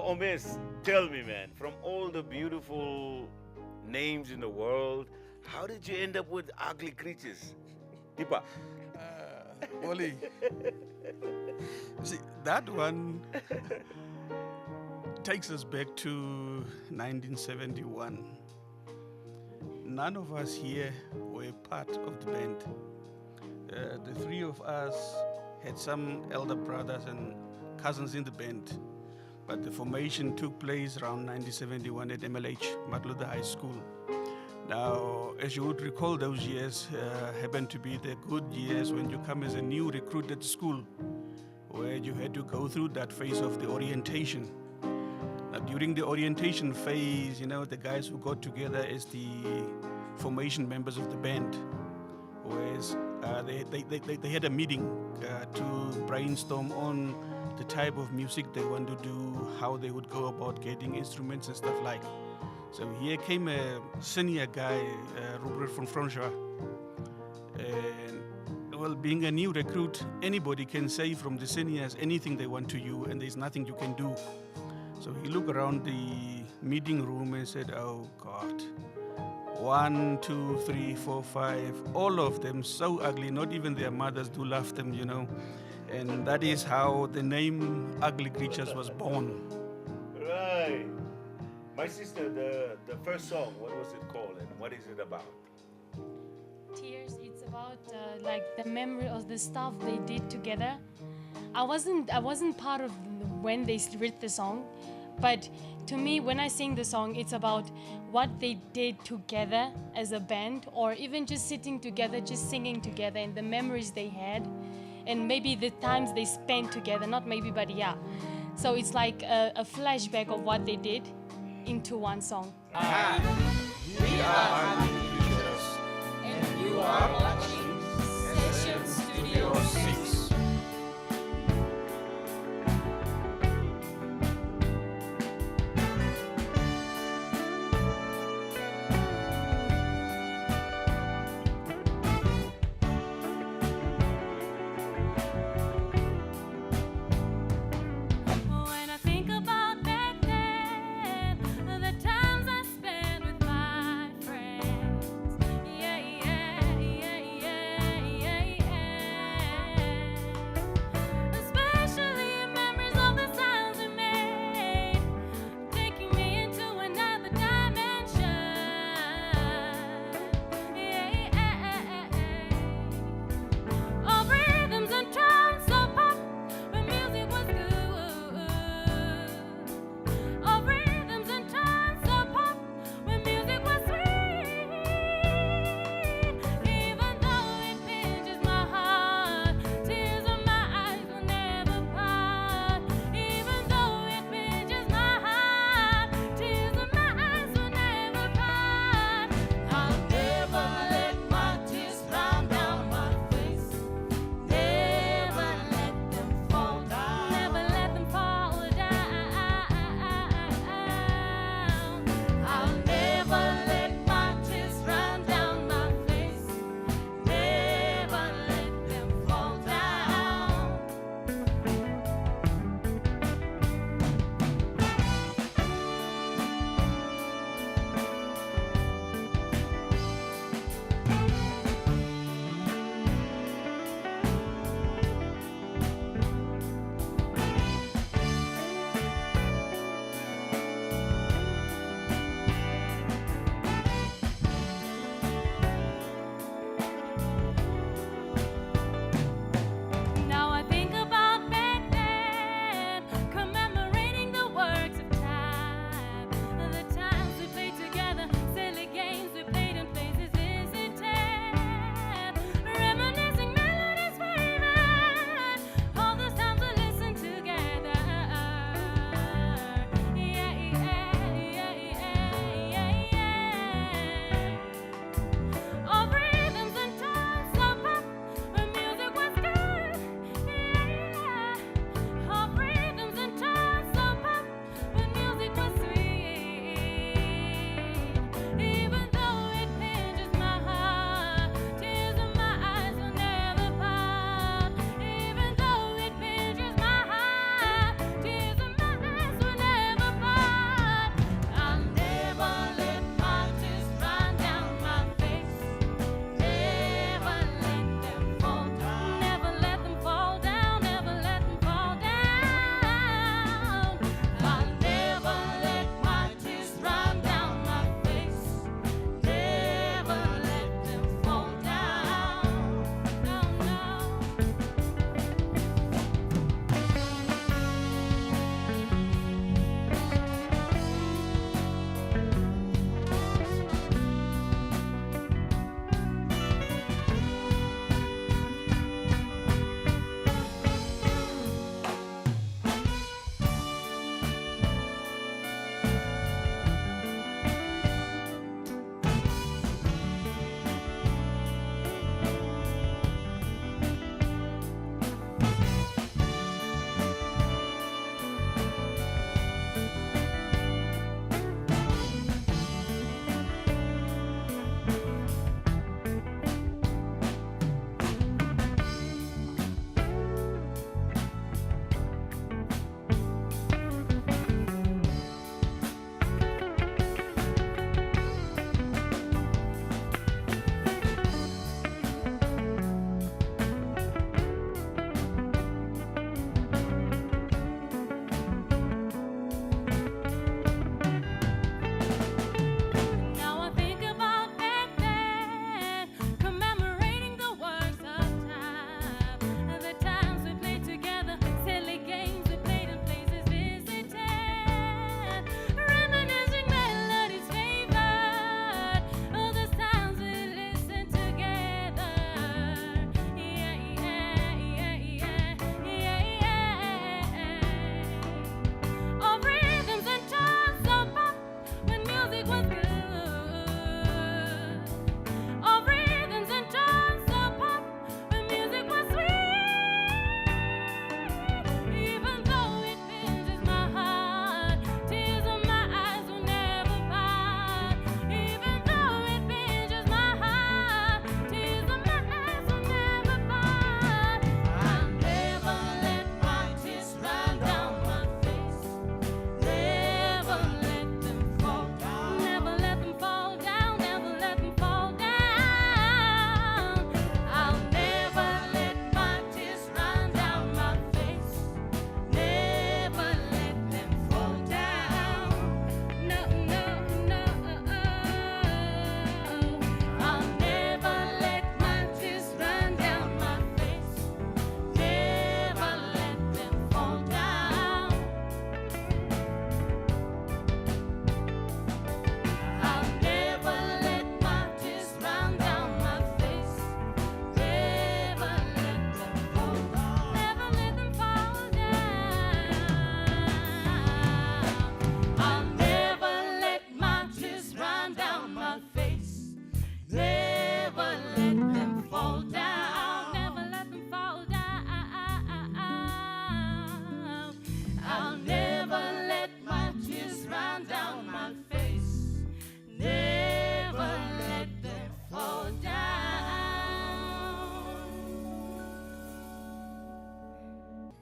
Omes, tell me, man, from all the beautiful names in the world, how did you end up with ugly creatures? Dipa. Oli, see, that one takes us back to 1971. None of us here were part of the band. The three of us had some elder brothers and cousins in the band, but the formation took place around 1971 at MLH, Martin Luther High School. Now, as you would recall, those years happened to be the good years when you come as a new recruit at school, where you had to go through that phase of the orientation. Now, during the orientation phase, the guys who got together as the formation members of the band, whereas they had a meeting to brainstorm on the type of music they want to do, how they would go about getting instruments and stuff like. So here came a senior guy, Robert from Francois. And well, being a new recruit, anybody can say from the seniors anything they want to you, and there's nothing you can do. So he looked around the meeting room and said, oh God, 1, 2, 3, 4, 5, all of them so ugly, not even their mothers do love them, And that is how the name Ugly Creatures was born. Right. My sister, the first song, what was it called and what is it about? Tears, it's about like the memory of the stuff they did together. I wasn't part of when they wrote the song, but to me, when I sing the song, it's about what they did together as a band, or even just sitting together, just singing together, and the memories they had, and maybe the times they spent together, not maybe, but yeah. So it's like a flashback of what they did into one song. Hi, we are NAMIBIAN, and you are watching Session Studio 6. When I think about back then, the times I spent with my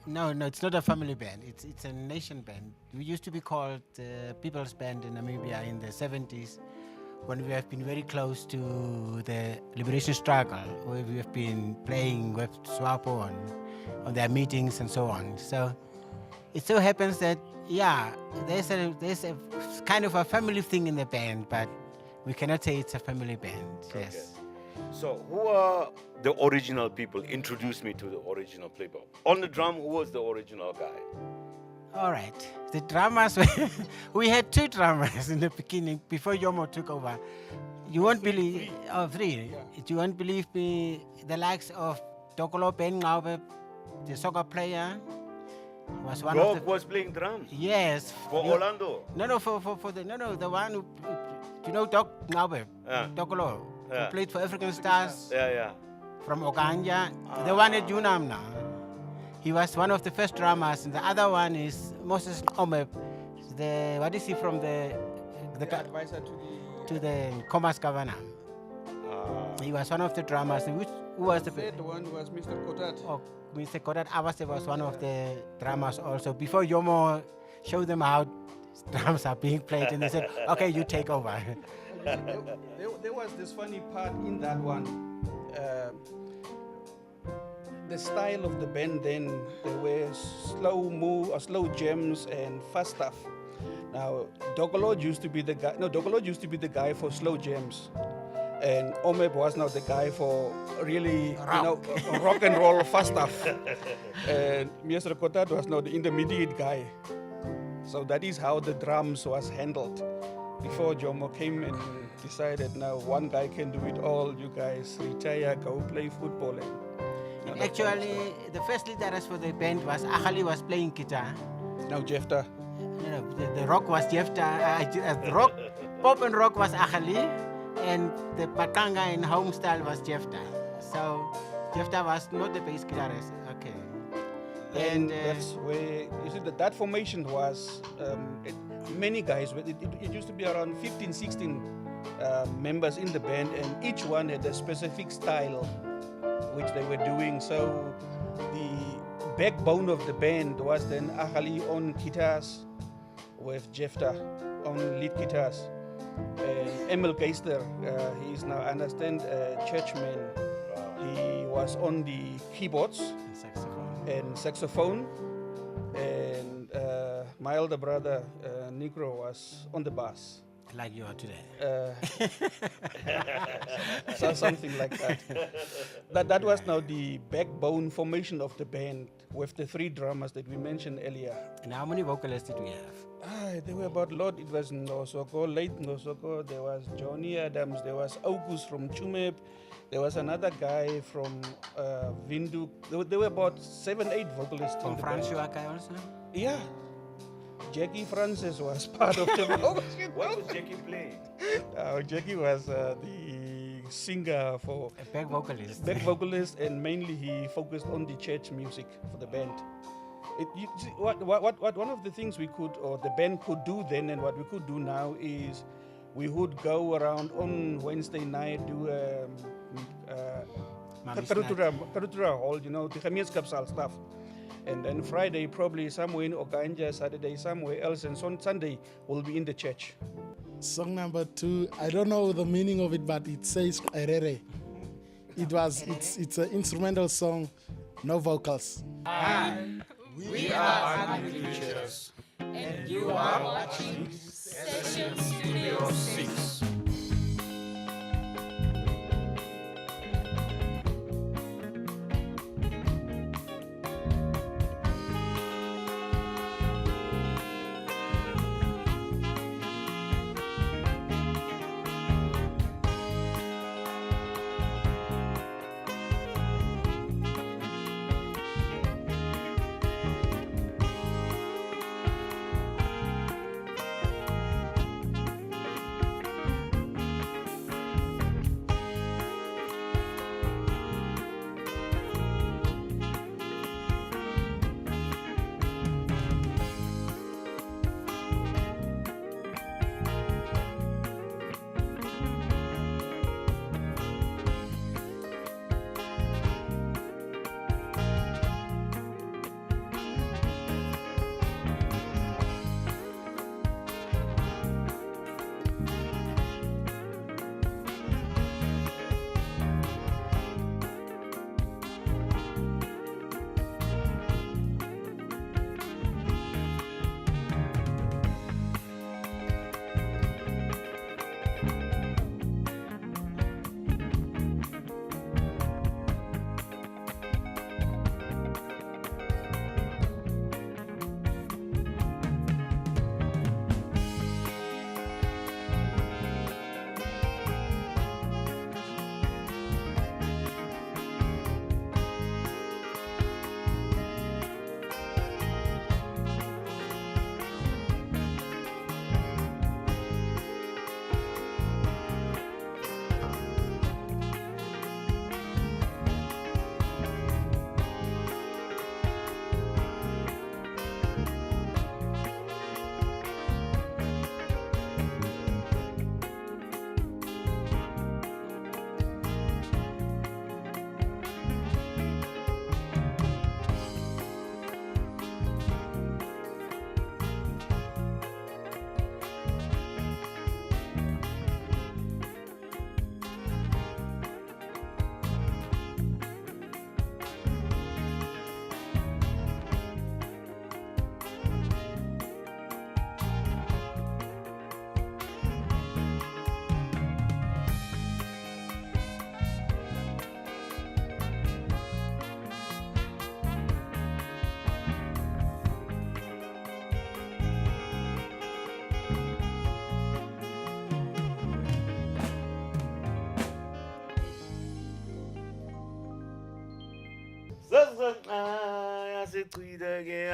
No, it's not a family band. It's a nation band. We used to be called People's Band in Namibia in the 70s, when we have been very close to the liberation struggle, where we have been playing with SWAPO on their meetings and so on. So it so happens that, yeah, there's a kind of a family thing in the band, but we cannot say it's a family band. Yes. So who are the original people? Introduce me to the original people. On the drum, who was the original guy? All right. The drummers, we had two drummers in the beginning before Yomo took over. You won't believe, three. You won't believe me, the likes of Dokolo Ben Ngaube, the soccer player, was one of the... was playing drums? Yes. For Orlando? No, for the one who, you know, Doc Ngaube, Dokolo, who played for African Stars. Yeah. From Oganja, the one at Unam now. He was one of the first drummers, and the other one is Moses Omeb, what is he from the advisor to the Commerce Governor. He was one of the drummers. Who was the third one was Mr. Kotat. Oh, Mr. Kodat Awase was one of the drummers also. Before Yomo showed them how drums are being played, and they said, "Okay, you take over." There was this funny part in that one. The style of the band then, there were slow jams and fast stuff. Now, Dokolo used to be the guy. No, Dokolo used to be the guy for slow jams, and Omeb was now the guy for really, rock and roll fast stuff. And Mr. Kotat was now the intermediate guy. So that is how the drums was handled. Before Jomo came and decided, now one guy can do it all. You guys retire, go play football. And actually, the first guitarist for the band was Achali was playing guitar. Now Jefta. No, the rock was Jefta. Rock, pop and rock was Achali, and the Patanga and home style was Jefta. So Jefta was not the bass guitarist. Okay. And that's where you see that formation was many guys. It used to be around 15, 16 members in the band, and each one had a specific style which they were doing. So the backbone of the band was then Achali on guitars, with Jefta on lead guitars. Emil Geister, he is now, I understand, a churchman. He was on the keyboards and saxophone. And my elder brother, Negro, was on the bass. Like you are today. So something like that. That was now the backbone formation of the band, with the three drummers that we mentioned earlier. And how many vocalists did we have? There were about a lot. It was Nosoko, late Nosoko, there was Johnny Adams, there was August from Chumeb, there was another guy from Windhoek. There were about 7-8 vocalists. From Francois also? Yeah. Jackie Francis was part of the vocals. What was Jackie playing? Jackie was the singer for... A back vocalist. Back vocalist, and mainly he focused on the church music for the band. One of the things we could, or the band could do then, and what we could do now, is we would go around on Wednesday night, do Karutura Hall, the gemeenskapszaal stuff. And then Friday, probably somewhere in Oganja, Saturday, somewhere else, and Sunday we'll be in the church. Song number 2, I don't know the meaning of it, but it says Erere. It's an instrumental song, no vocals. Hi, we are Ugly Creatures, and you are watching Session Studio 6.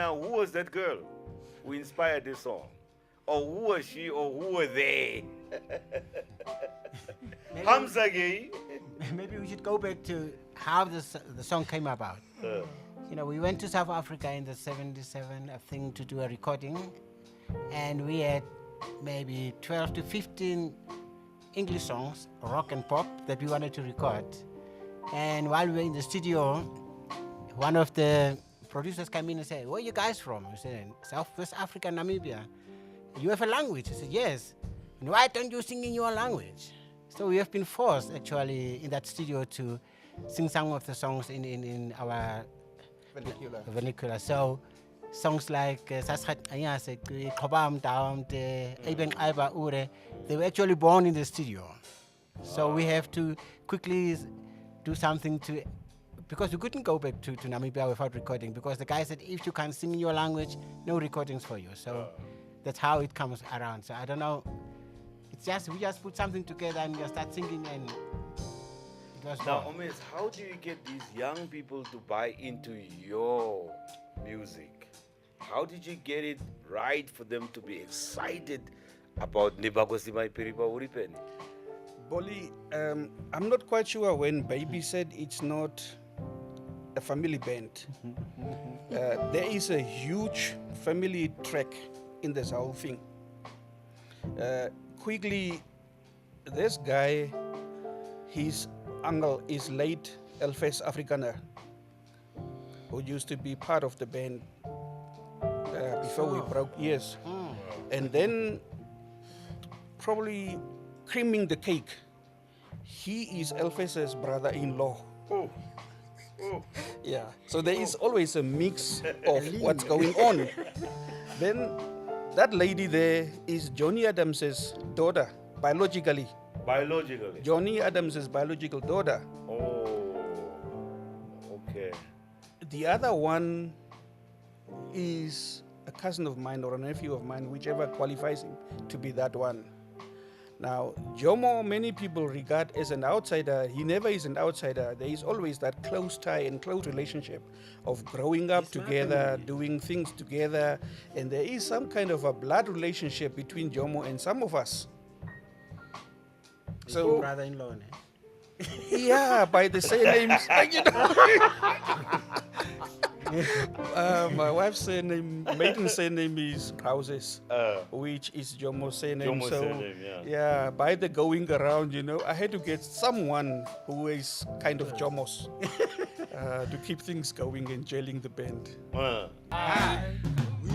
Who was that girl who inspired this song? Or who was she, or who were they? Hamza Gay. Maybe we should go back to how the song came about. You know, we went to South Africa in the 77, I think, to do a recording. And we had maybe 12 to 15 English songs, rock and pop, that we wanted to record. And while we were in the studio, one of the producers came in and said, "Where are you guys from?" We said, "Southwest Africa, Namibia." "You have a language?" I said, "Yes." "And why don't you sing in your language?" So we have been forced, actually, in that studio to sing some of the songs in our vernacular. So songs like they were actually born in the studio. So we have to quickly do something to, because we couldn't go back to Namibia without recording, because the guy said, if you can't sing in your language, no recordings for you. So that's how it comes around. So I don't know. It's just, we just put something together and just start singing, and it was Now, born. Omis, how do you get these young people to buy into your music? How did you get it right for them to be excited about Nibagosimai Piripa Uripeni? Bolly, I'm not quite sure when Baby said it's not a family band. There is a huge family track in this whole thing. Quickly, this guy, his uncle is late Elfes Afrikaner, who used to be part of the band before we broke. Yes. And then, probably creaming the cake, he is Elfes's brother-in-law. Yeah, so there is always a mix of what's going on. Then that lady there is Johnny Adams's daughter, biologically. Biologically? Johnny Adams's biological daughter. Oh, okay. The other one is a cousin of mine or a nephew of mine, whichever qualifies him to be that one. Now, Jomo, many people regard as an outsider. He never is an outsider. There is always that close tie and close relationship of growing up together, doing things together, and there is some kind of a blood relationship between Jomo and some of us. So, Brother-in-law. yeah, by the surnames. My wife's surname, maiden surname is Houses, which is Jomo's surname. Jomo's so, surname, yeah, by the going around, I had to get someone who is kind of Jomos to keep things going and gelling the band.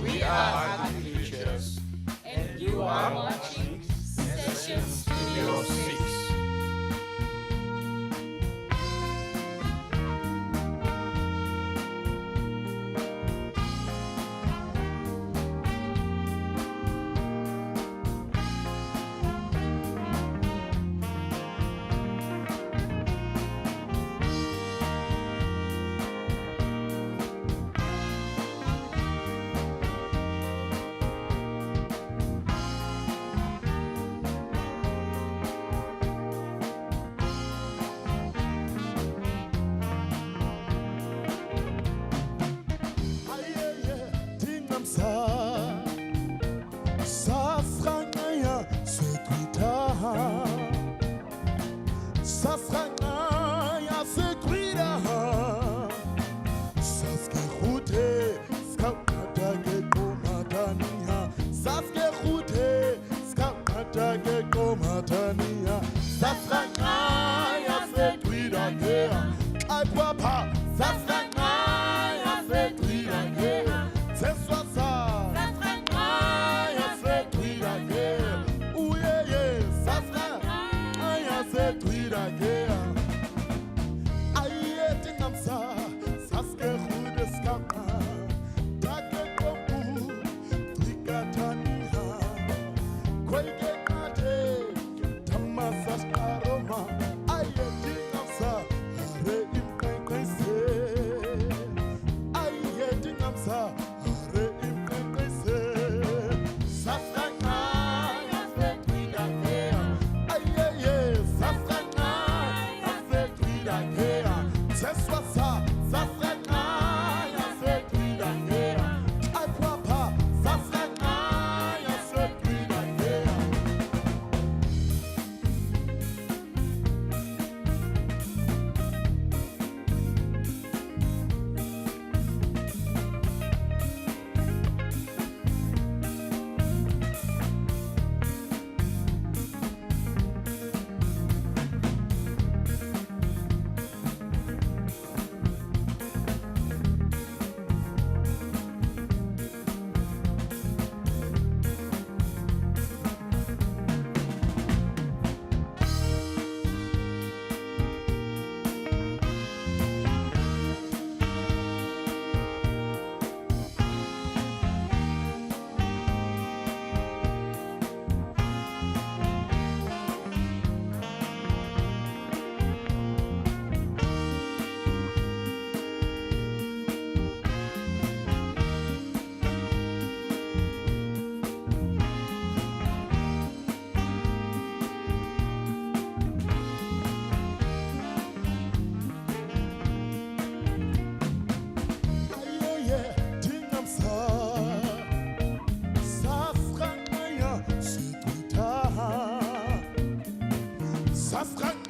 We are Ugly Creatures, and you are watching Session Studio 6. African